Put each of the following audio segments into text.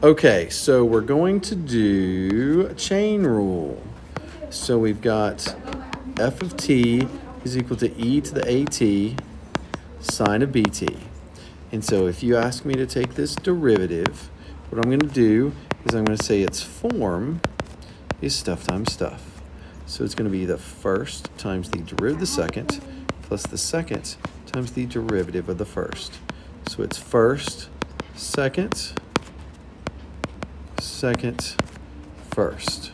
Okay, so we're going to do a chain rule. So we've got f of t is equal to e to the at sine of bt. And so if you ask me to take this derivative, what I'm going to do is I'm going to say its form is stuff times stuff. So it's going to be the first times the derivative of the second plus the second times the derivative of the first. So it's first, second, second, first.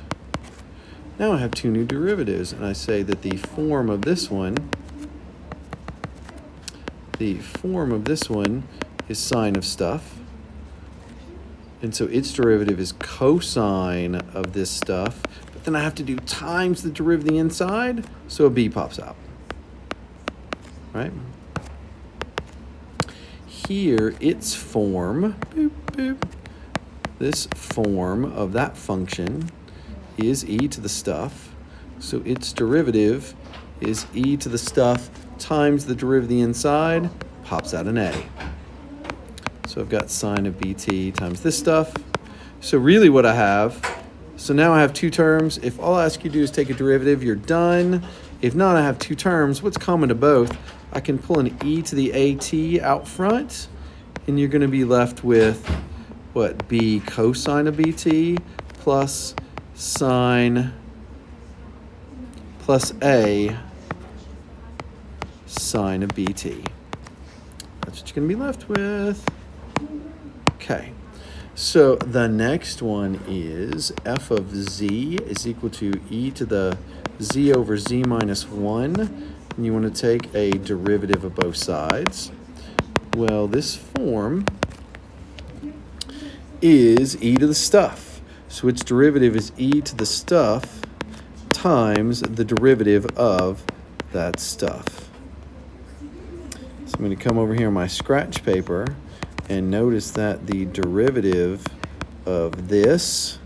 Now I have two new derivatives, and I say that the form of this one is sine of stuff. And so its derivative is cosine of this stuff. But then I have to do times the derivative of the inside, so a b pops out. Right? Here, its form, boop, boop, this form of that function is e to the stuff. So its derivative is e to the stuff times the derivative of the inside, pops out an a. So I've got sine of bt times this stuff. So really what I have, so now I have two terms. If all I ask you to do is take a derivative, you're done. If not, I have two terms. What's common to both? I can pull an e to the at out front, and you're going to be left with, what, b cosine of bt plus sine plus a sine of bt. That's what you're going to be left with. Okay, so the next one is f of z is equal to e to the z over z minus 1. And you want to take a derivative of both sides. Well, this form is e to the stuff. So its derivative is e to the stuff times the derivative of that stuff. So I'm going to come over here on my scratch paper and notice that the derivative of this,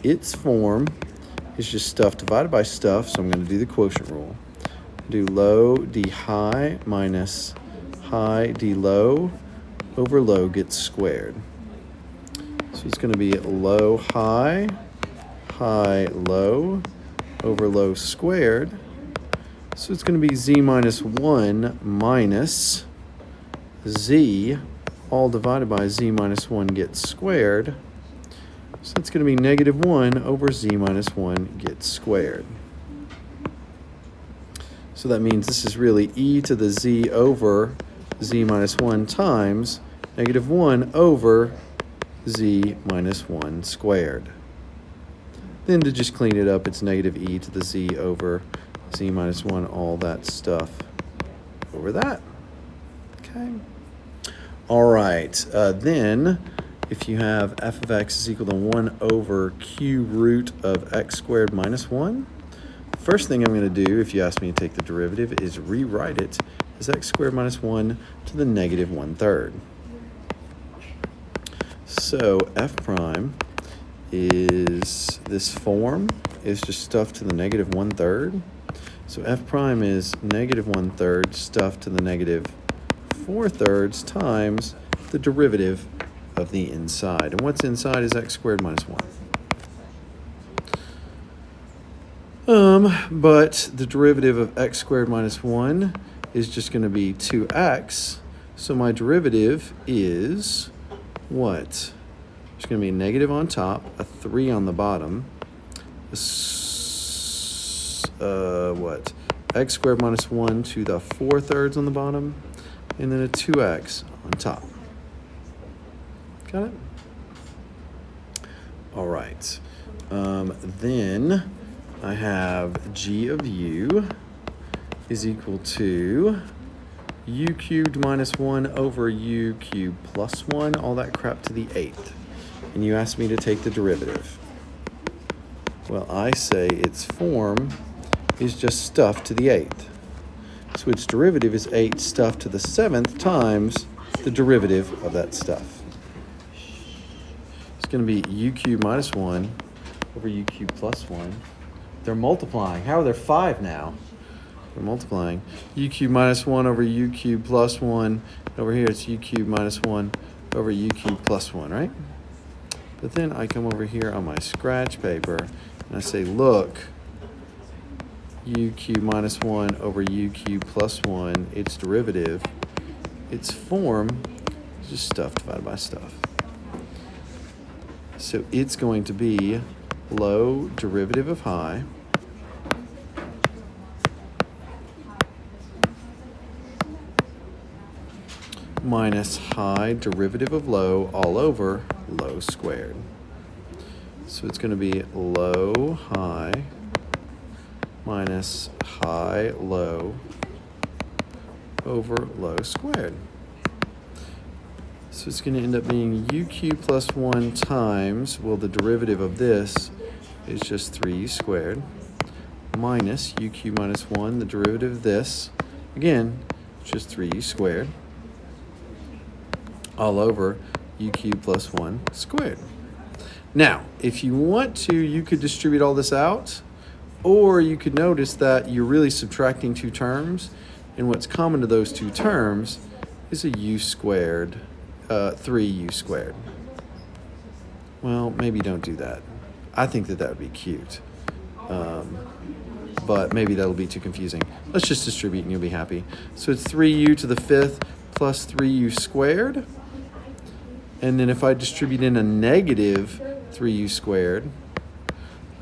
its form, is just stuff divided by stuff. So I'm going to do the quotient rule. Do low d high minus high d low over low gets squared. So it's going to be low high, high low over low squared. So it's going to be z minus 1 minus z, all divided by z minus 1 gets squared. So it's going to be negative 1 over z minus 1 gets squared. So that means this is really e to the z over z minus 1 times negative 1 over z minus 1 squared. Then to just clean it up, it's negative e to the z over z minus 1, all that stuff over that. Okay. All right. Then if you have f of x is equal to 1 over q root of x squared minus 1, first thing I'm going to do, if you ask me to take the derivative, is rewrite it as x squared minus 1 to the negative 1/3. So f prime is this form is just stuff to the negative 1/3. So f prime is negative 1/3 stuff to the negative 4/3 times the derivative of the inside. And what's inside is x squared minus 1. But the derivative of x squared minus 1 is just going to be 2x. So my derivative is what? There's going to be a negative on top, a 3 on the bottom. What? X squared minus 1 to the 4/3 on the bottom, and then a 2x on top. Got it? All right. Then I have g of u is equal to u cubed minus 1 over u cubed plus 1, all that crap to the 8th. And you asked me to take the derivative. Well, I say its form is just stuff to the 8th. So its derivative is 8 stuff to the 7th times the derivative of that stuff. It's going to be u cubed minus 1 over u cubed plus 1. They're multiplying. How are there 5 now? They're multiplying. U cubed minus 1 over u cubed plus 1. Over here it's u cubed minus 1 over u cubed plus 1, right? But then I come over here on my scratch paper and I say, look, u cubed minus 1 over u cubed plus 1, its derivative, its form is just stuff divided by stuff. So it's going to be low derivative of high minus high derivative of low all over low squared. So it's going to be low high minus high low over low squared. So it's going to end up being u cubed plus 1 times, well, the derivative of this is just 3u squared, minus u cubed minus 1, the derivative of this, again, it's just 3u squared, all over u cubed plus 1 squared. Now, if you want to, you could distribute all this out, or you could notice that you're really subtracting two terms, and what's common to those two terms is a u squared, 3u squared. Well, maybe don't do that. I think that would be cute, but maybe that'll be too confusing. Let's just distribute and you'll be happy. So it's 3u to the 5th plus 3u squared. And then if I distribute in a negative 3u squared,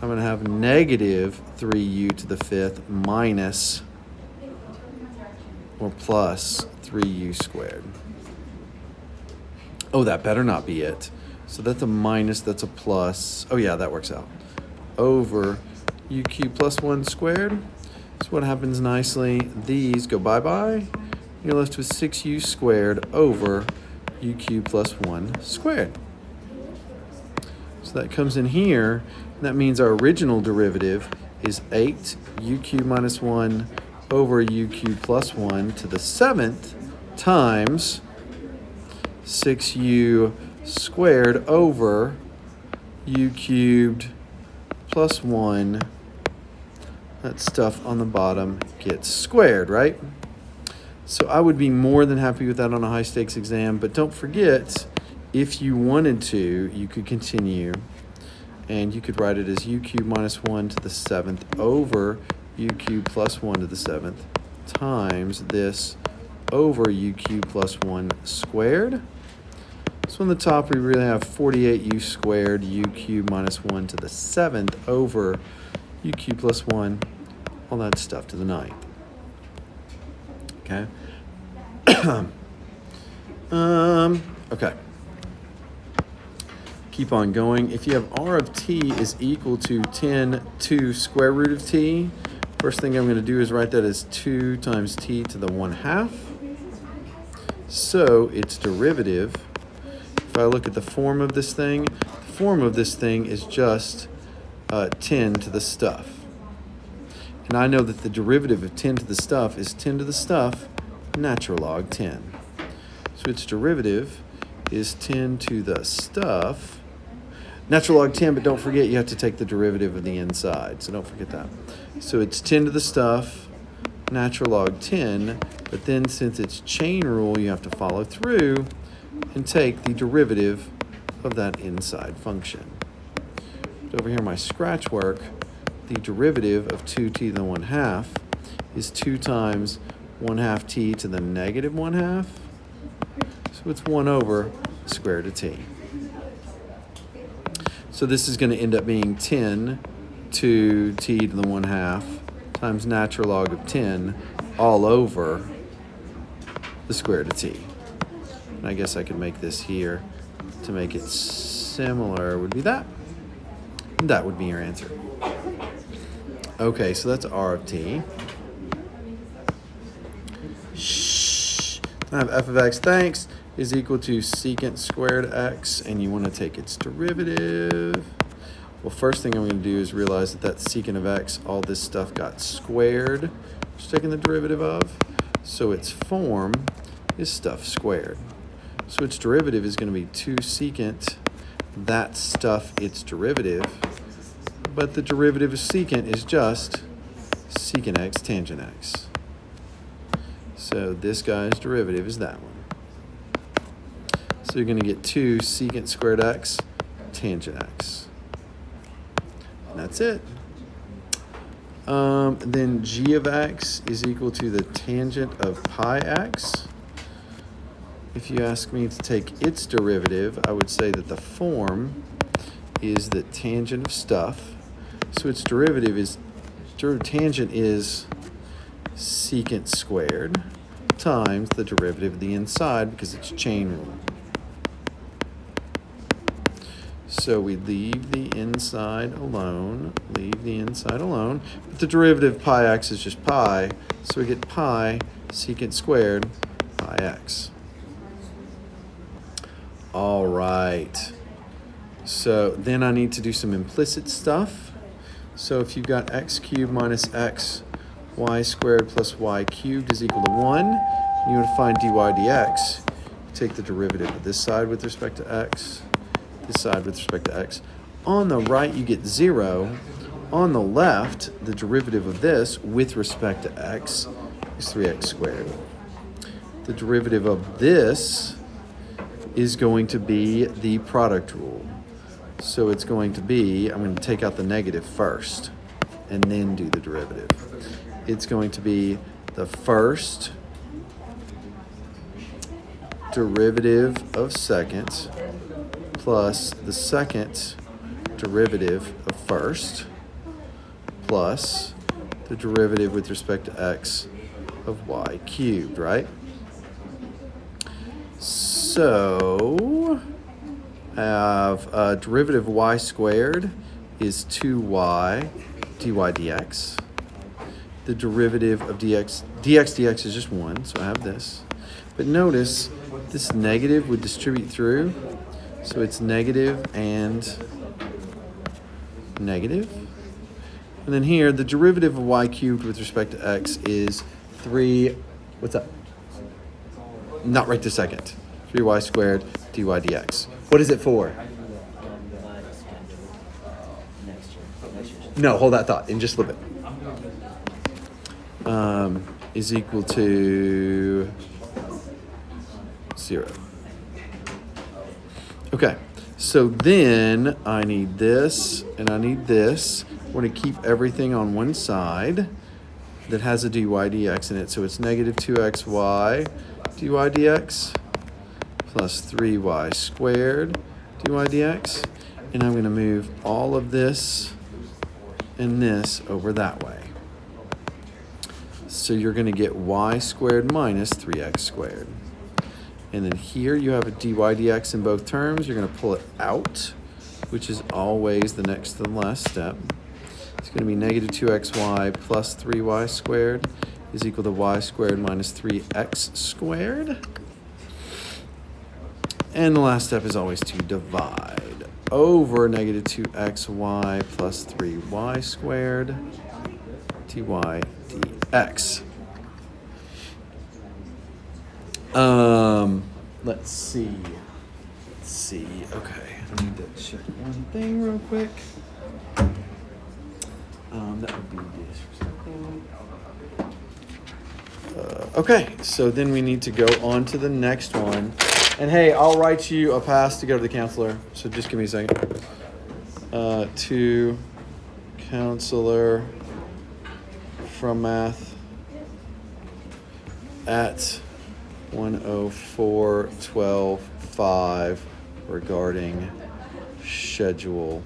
I'm going to have negative 3u to the 5th minus or plus 3u squared. Oh, that better not be it. So that's a minus, that's a plus. Oh yeah, that works out. Over u cubed plus 1 squared. So what happens nicely, these go bye-bye. You're left with 6u squared over u cubed plus 1 squared. So that comes in here, and that means our original derivative is 8u cubed minus 1 over u cubed plus 1 to the 7th times 6u squared over u cubed plus 1. That stuff on the bottom gets squared, right? So I would be more than happy with that on a high stakes exam, but don't forget, if you wanted to, you could continue and you could write it as u cubed minus 1 to the 7th over u cubed plus 1 to the 7th times this over u cubed plus 1 squared. So on the top, we really have 48u squared u cubed minus 1 to the 7th over u cubed plus 1, all that stuff to the 9th. Okay. Okay. Keep on going. If you have r of t is equal to 10 to square root of t, first thing I'm going to do is write that as 2 times t to the 1/2. So its derivative, if I look at the form of this thing, the form of this thing is just 10 to the stuff. And I know that the derivative of 10 to the stuff is 10 to the stuff natural log 10. So its derivative is 10 to the stuff natural log 10, but don't forget you have to take the derivative of the inside, so don't forget that. So it's 10 to the stuff natural log 10, but then since it's chain rule, you have to follow through and take the derivative of that inside function. But over here, my scratch work, the derivative of 2t to the 1/2 is 2 times 1/2 t to the negative 1/2. So it's 1 over the square root of t. So this is going to end up being 10 to t to the 1/2 times natural log of 10 all over the square root of t. And I guess I could make this here to make it similar would be that. And that would be your answer. Okay, so that's r of t. Shh. I have f of x, thanks, is equal to secant squared x, and you want to take its derivative. Well, first thing I'm going to do is realize that secant of x, all this stuff got squared, just taking the derivative of. So its form is stuff squared. So its derivative is going to be 2 secant that stuff its derivative, but the derivative of secant is just secant x tangent x. So this guy's derivative is that one. So you're going to get 2 secant squared x tangent x. And that's it. Then g of x is equal to the tangent of pi x. If you ask me to take its derivative, I would say that the form is the tangent of stuff. So its derivative is, tangent is secant squared times the derivative of the inside because it's chain rule. So we leave the inside alone, But the derivative of pi x is just pi, so we get pi secant squared pi x. All right. So then I need to do some implicit stuff. So if you've got x cubed minus x, y squared plus y cubed is equal to 1, and you want to find dy dx, you take the derivative of this side with respect to x, this side with respect to x. On the right, you get 0. On the left, the derivative of this with respect to x is 3x squared. The derivative of this is going to be the product rule. So it's going to be, I'm going to take out the negative first and then do the derivative. It's going to be the first derivative of second plus the second derivative of first plus the derivative with respect to x of y cubed, right? So I have derivative of y squared is 2y dy dx. The derivative of dx is just 1, so I have this. But notice this negative would distribute through, so it's negative and negative. And then here, the derivative of y cubed with respect to x is 3, what's that? Not right this second. 3y squared dy dx. What is it for? No, hold that thought and just flip it. Is equal to 0. Okay, so then I need this and I need this. I want to keep everything on one side that has a dy dx in it. So it's negative 2xy dy dx plus 3y squared dy dx. And I'm going to move all of this and this over that way. So you're going to get y squared minus 3x squared. And then here you have a dy dx in both terms. You're going to pull it out, which is always the next to the last step. It's going to be negative 2xy plus 3y squared is equal to y squared minus 3x squared. And the last step is always to divide over negative 2xy plus 3y squared dy dx. Let's see. Okay, I need to check one thing real quick. That would be this for a second. Okay, so then we need to go on to the next one. And hey, I'll write you a pass to go to the counselor. So just give me a second. To counselor from math at 104-12-5 regarding schedule.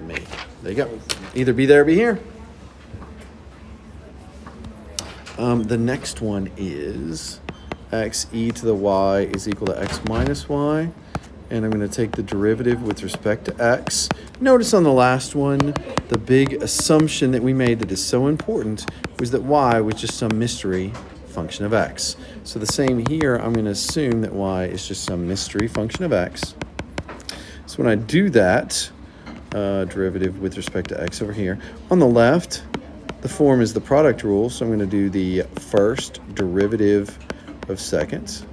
Me. There you go. Either be there or be here. The next one is x e to the y is equal to x minus y. And I'm going to take the derivative with respect to x. Notice on the last one, the big assumption that we made that is so important was that y was just some mystery function of x. So the same here, I'm going to assume that y is just some mystery function of x. So when I do that, derivative with respect to x over here, on the left, the form is the product rule. So I'm going to do the first derivative of second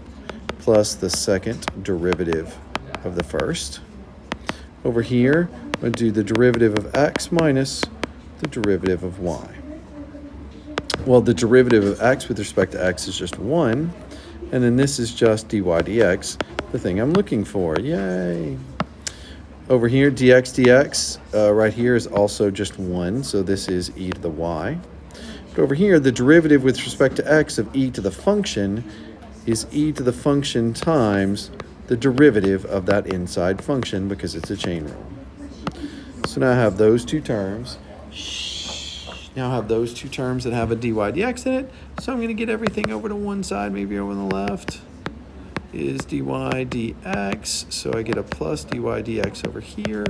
plus the second derivative of the first. Over here, I'm going to do the derivative of x minus the derivative of y. Well, the derivative of x with respect to x is just 1. And then this is just dy dx, the thing I'm looking for. Yay. Over here, dx right here is also just 1. So this is e to the y. But over here, the derivative with respect to x of e to the function is e to the function times the derivative of that inside function because it's a chain rule. So now I have those two terms. Now I have those two terms that have a dy dx in it. So I'm going to get everything over to one side, maybe over on the left is dy dx. So I get a plus dy dx over here.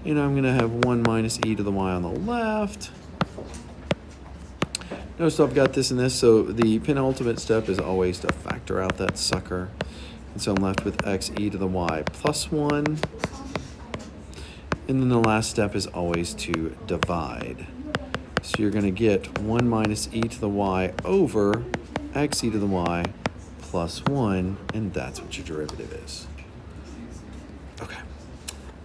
And I'm going to have 1 minus e to the y on the left. Notice I've got this and this. So the penultimate step is always to factor out that sucker. And so I'm left with x e to the y plus 1. And then the last step is always to divide. So you're going to get 1 minus e to the y over x e to the y plus 1, and that's what your derivative is. Okay.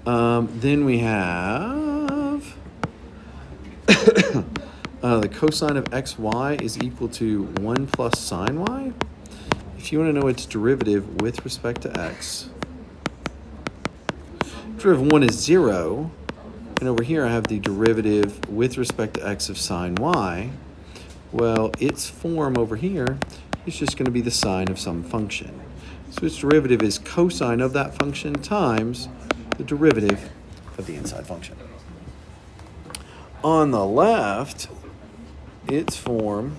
Then we have the cosine of xy is equal to 1 plus sine y. If you want to know its derivative with respect to x, derivative of 1 is 0. And over here I have the derivative with respect to x of sine y. Well, its form over here is just going to be the sine of some function. So its derivative is cosine of that function times the derivative of the inside function. On the left, its form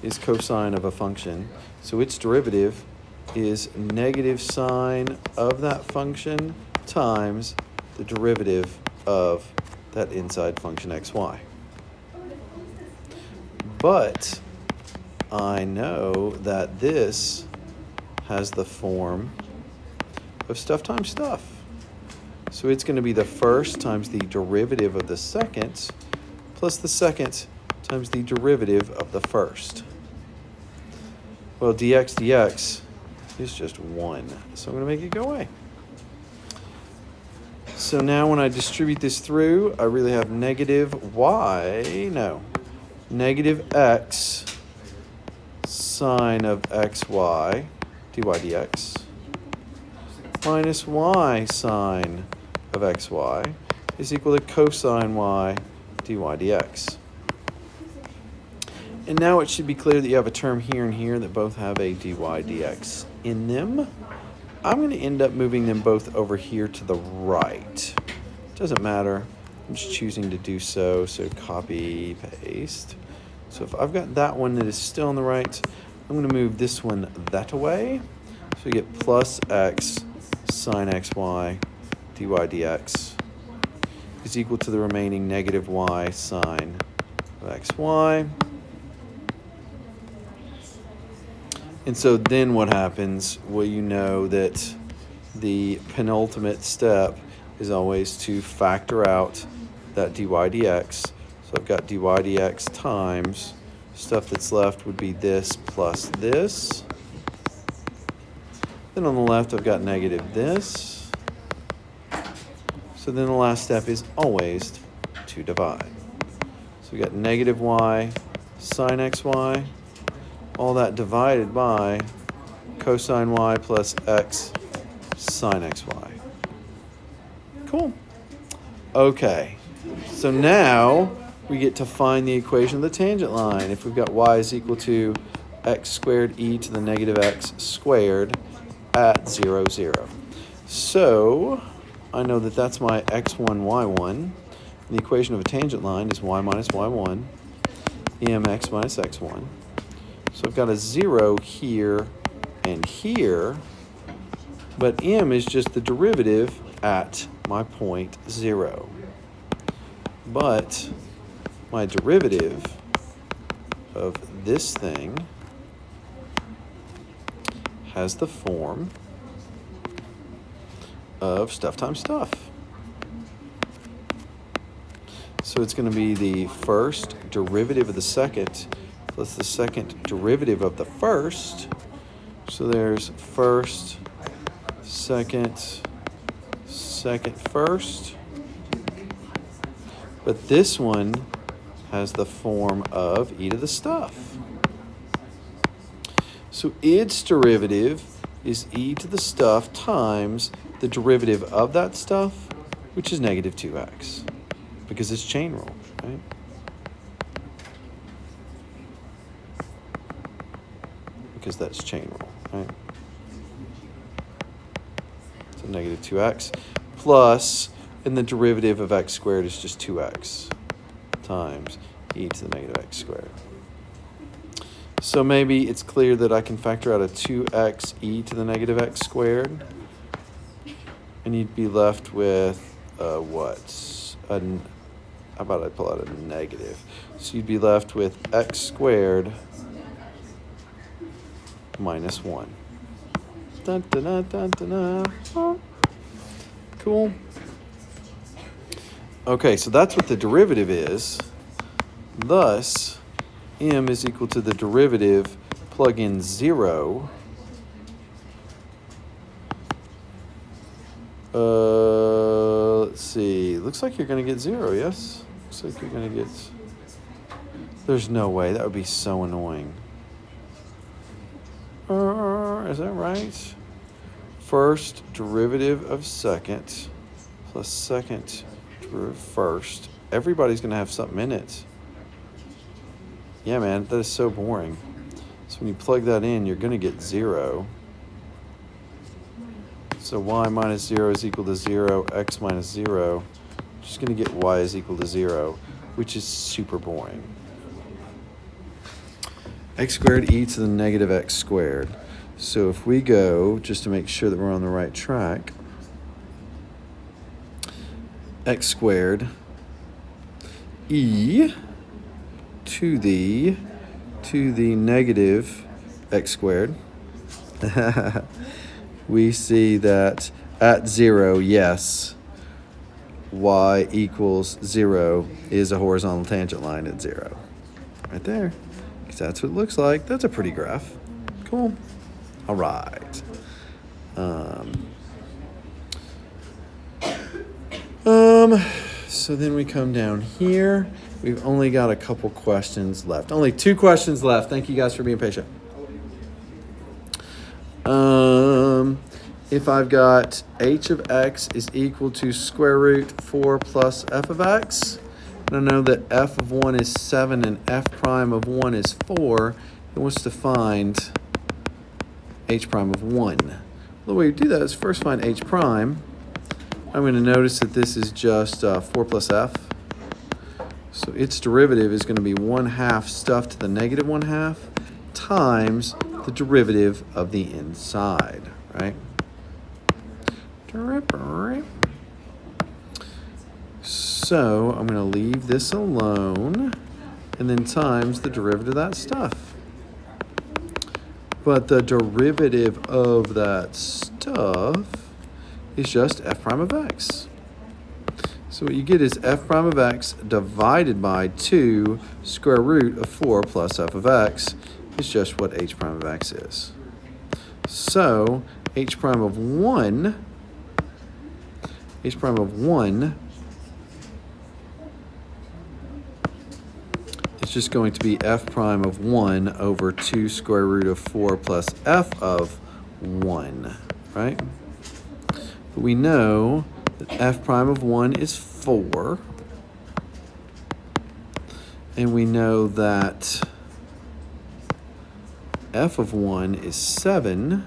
is cosine of a function. So its derivative is negative sine of that function times the derivative of that inside function xy. But I know that this has the form of stuff times stuff. So it's going to be the first times the derivative of the second plus the second times the derivative of the first. Well, dx is just 1. So I'm going to make it go away. So now when I distribute this through, I really have negative x sine of xy dy dx minus y sine of xy is equal to cosine y dy dx. And now it should be clear that you have a term here and here that both have a dy dx in them. I'm going to end up moving them both over here to the right. Doesn't matter. I'm just choosing to do so. So copy, paste. So if I've got that one that is still on the right, I'm going to move this one that way. So we get plus x sine xy dy dx is equal to the remaining negative y sine of xy. And so then what happens? Well, you know that the penultimate step is always to factor out that dy dx. So I've got dy dx times stuff that's left would be this plus this. Then on the left, I've got negative this. So then the last step is always to divide. So we got negative y sine xy. All that divided by cosine y plus x sine xy. Cool. Okay, so now we get to find the equation of the tangent line. If we've got y is equal to x squared e to the negative x squared at 0, 0. So I know that that's my x1, y1. And the equation of a tangent line is y minus y1, mx minus x1. So I've got a 0 here and here, but m is just the derivative at my point 0. But my derivative of this thing has the form of stuff times stuff. So it's going to be the first derivative of the second plus the second derivative of the first. So there's first, second, second, first. But this one has the form of e to the stuff. So its derivative is e to the stuff times the derivative of that stuff, which is negative 2x, because it's chain rule, right? Because that's chain rule, right? So negative 2x plus, and the derivative of x squared is just 2x times e to the negative x squared. So maybe it's clear that I can factor out a 2x e to the negative x squared. And you'd be left with what? How about I pull out a negative? So you'd be left with x squared minus 1. Dun, dun, dun, dun, dun, dun. Cool. Okay, so that's what the derivative is. Thus, m is equal to the derivative, plug in 0. Let's see. Looks like you're going to get 0, yes? Looks like you're going to get... There's no way. That would be so annoying. Is that right? First derivative of second plus second derivative first. Everybody's going to have something in it. Yeah, man, that is so boring. So when you plug that in, you're going to get 0. So y minus 0 is equal to 0, x minus 0. Just going to get y is equal to 0, which is super boring. X squared e to the negative x squared. So if we go, just to make sure that we're on the right track, x squared e to the negative x squared. We see that at 0, yes, y equals 0 is a horizontal tangent line at 0. Right there. Because that's what it looks like. That's a pretty graph. Cool. All right. So then we come down here. We've only got a couple questions left. Only 2 questions left. Thank you guys for being patient. If I've got h of x is equal to square root 4 plus f of x, and I know that f of 1 is 7 and f prime of 1 is 4, it wants to find h prime of 1. The way you do that is first find h prime. I'm going to notice that this is just 4 plus f. So its derivative is going to be 1/2 stuff to the negative 1/2 times the derivative of the inside, right? So I'm going to leave this alone and then times the derivative of that stuff. But the derivative of that stuff is just f prime of x. So what you get is f prime of x divided by 2 square root of 4 plus f of x is just what h prime of x is. So h prime of 1 is just going to be f prime of 1 over 2 square root of 4 plus f of 1, right? But we know that f prime of 1 is 4. And we know that f of 1 is 7.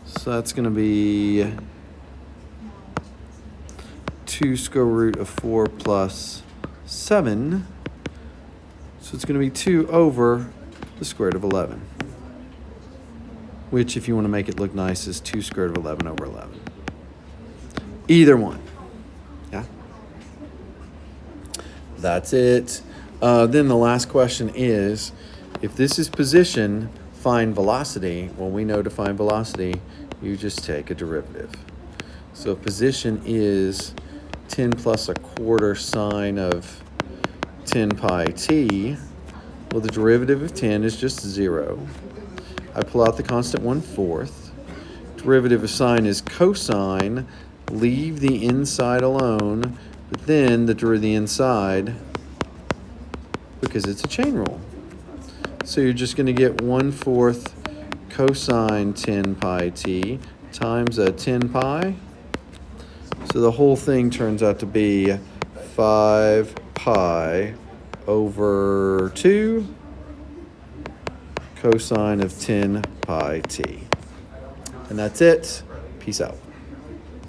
So that's going to be 2 square root of 4 plus 7. So it's going to be 2 over the square root of 11. Which, if you want to make it look nice, is 2 square root of 11 over 11. Either one. Yeah? That's it. Then the last question is, if this is position, find velocity. Well, we know to find velocity, you just take a derivative. So if position is 10 plus a quarter sine of 10 pi t, well, the derivative of 10 is just 0. I pull out the constant 1/4. Derivative of sine is cosine. Leave the inside alone, but then the inside because it's a chain rule. So you're just going to get 1/4 cosine 10 pi t times a 10 pi. So the whole thing turns out to be 5 pi over 2 cosine of 10 pi t. And that's it. Peace out.